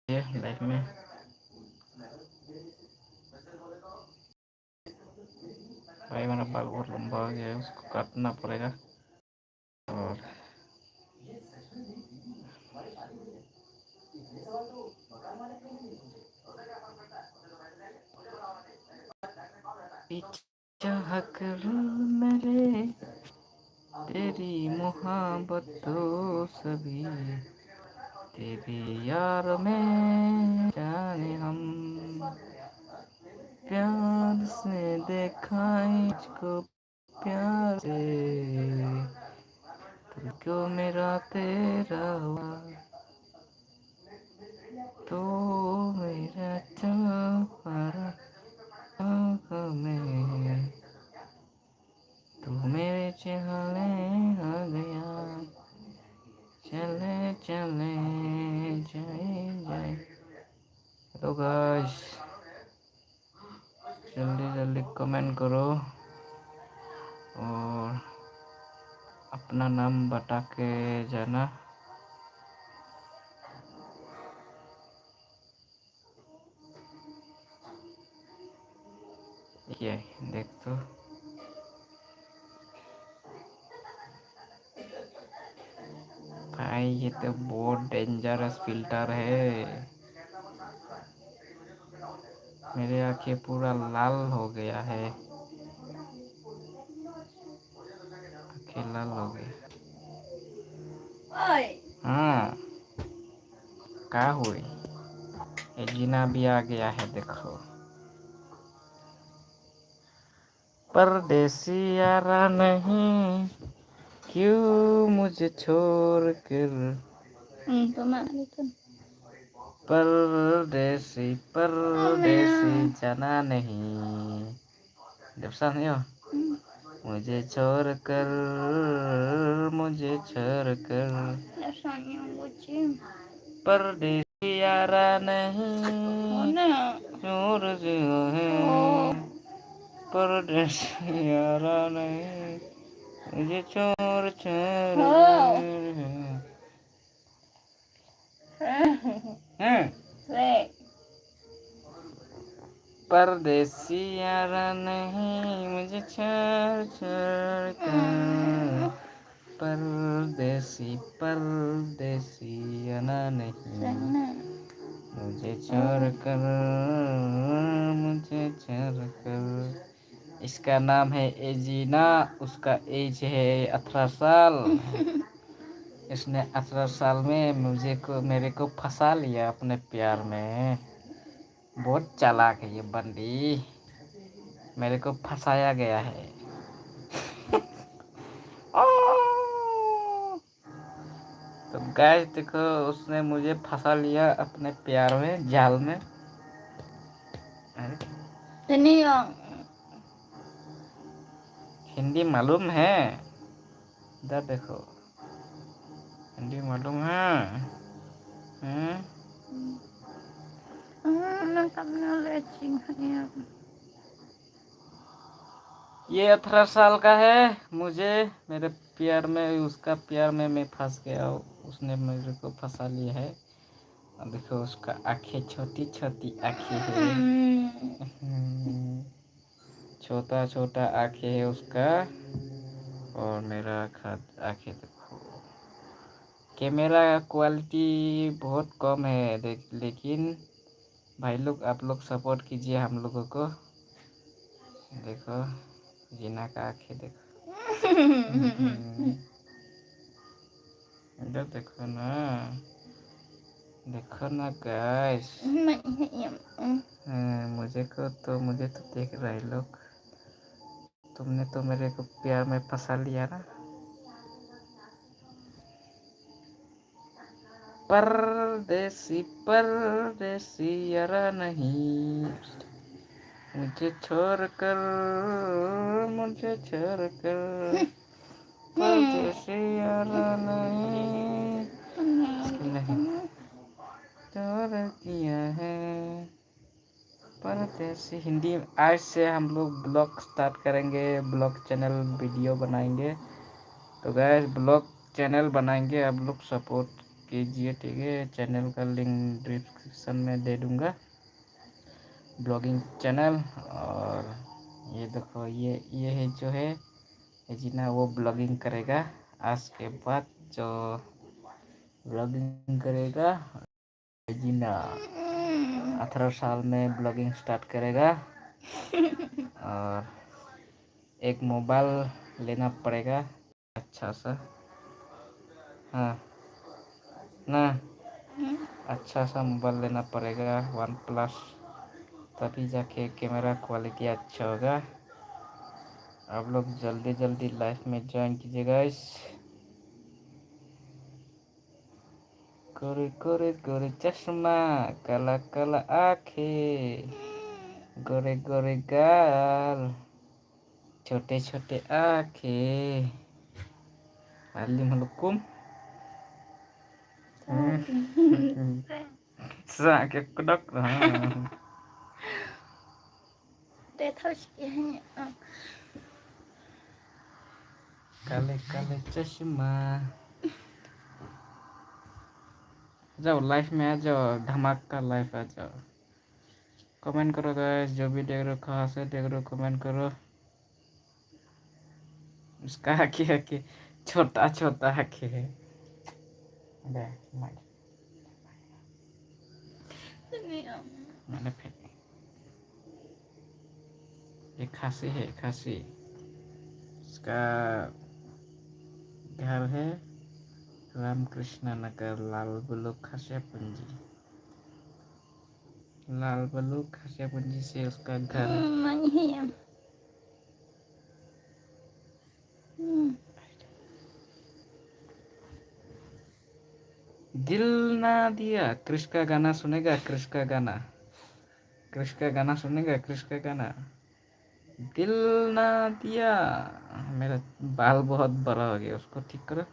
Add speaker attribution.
Speaker 1: ये लाइफ में भाई मेरा बाल बहुत लंबा हो गया है, उसको काटना पड़ेगा। और चाह कर मेरे तेरी मोहब्बत तो सभी तेरी यार में जाने हम प्यार से देखा इसको प्यार से तू क्यों मेरा तेरा हुआ तो मेरा चाह में तू मेरे चहले आ गया चले चले जाए जाए। तो गाइस जल्दी जल्दी कमेंट करो और अपना नाम बता के जाना। ये देख तो भाई ये तो बहुत डेंजरस फिल्टर है। मेरे आँखें पूरा लाल हो गया है, आँखें लाल हो गई। हाँ क्या हुई? ये जीना भी आ गया है देखो। परदेसी यारा नहीं क्यों मुझे छोड़ कर परदेसी परदेसी जाना नहीं जब नहीं हो मुझे छोड़ कर परदेसी यारा नहीं छोड़ जो है परदेसी यारा नहीं मुझे छोड़ छोड़ परदेसी यारा नहीं मुझे छोड़ छोड़ कर परदेसी परदेसी आना नहीं मुझे छोड़ कर मुझे छोड़ कर। इसका नाम है एजीना, उसका एज है 18 साल। इसने 18 साल में मेरे को फंसा लिया अपने प्यार में। बहुत चालाक है ये बंदी, मेरे को फंसाया गया है। तो गाइस देखो उसने मुझे फंसा लिया अपने प्यार में, जाल में। हिंदी मालूम है? इधर देखो हिंदी मालूम है? ये 18 साल का है, मुझे मेरे प्यार में, उसका प्यार में मैं फंस गया। उसने मेरे को फंसा लिया है। अब देखो उसका आंखें छोटी छोटी आंखें है, छोटा छोटा आंखें है उसका। और मेरा आंखें देखो। कैमरा क्वालिटी बहुत कम है लेकिन भाई लोग आप लोग सपोर्ट कीजिए हम लोगों को। देखो जीना का आंखें देखो। इधर देखो ना गाइस। मुझे तो देख रहे लोग। तुमने तो मेरे को प्यार में फंसा लिया ना। परदेसी परदेसी यारा नहीं मुझे छोड़ कर परदेसी यारा नहीं छोड़ किया है परदेसी। हिंदी आज से हम लोग ब्लॉग स्टार्ट करेंगे, ब्लॉग चैनल वीडियो बनाएंगे। तो गाइस ब्लॉग चैनल बनाएंगे, आप लोग सपोर्ट कीजिए, ठीक है। चैनल का लिंक डिस्क्रिप्शन में दे दूंगा, ब्लॉगिंग चैनल। और ये देखो, ये है जो है एजीना, वो ब्लॉगिंग करेगा। आज के बाद जो ब्लॉगिंग करेगा एजीना 18 साल में ब्लॉगिंग स्टार्ट करेगा। और एक मोबाइल लेना पड़ेगा अच्छा सा, हाँ ना, अच्छा सा मोबाइल लेना पड़ेगा वन प्लस, तभी जाके कैमरा क्वालिटी अच्छा होगा। आप लोग जल्दी जल्दी लाइफ में ज्वाइन कीजिएगा इस। गोरे गोरे गोरे चश्मा, काला काला आँखें, गोरे गोरे गाल, छोटे छोटे आँखें। Assalamualaikum. Sakit kedok. Kale kale चश्मा। जाओ लाइफ में आ जाओ, धमाका लाइफ आ जाओ। कमेंट करो गाइस, जो भी देख रहे हो, कहाँ से देख रहे हो, कमेंट करो। उसका आँखें आँखें छोटा छोटा आँखें है। मैंने फेंक, ये खांसी है, खांसी। इसका घर है रामकृष्ण नगर, लाल बलूक खासिया पूंजी, लाल बलूक खासिया पूंजी से उसका घर है। दिल ना दिया, कृष का गाना सुनेगा, कृष का गाना, कृष का गाना सुनेगा, कृष का गाना। दिल ना दिया। मेरा बाल बहुत बड़ा हो गया, उसको ठीक करो।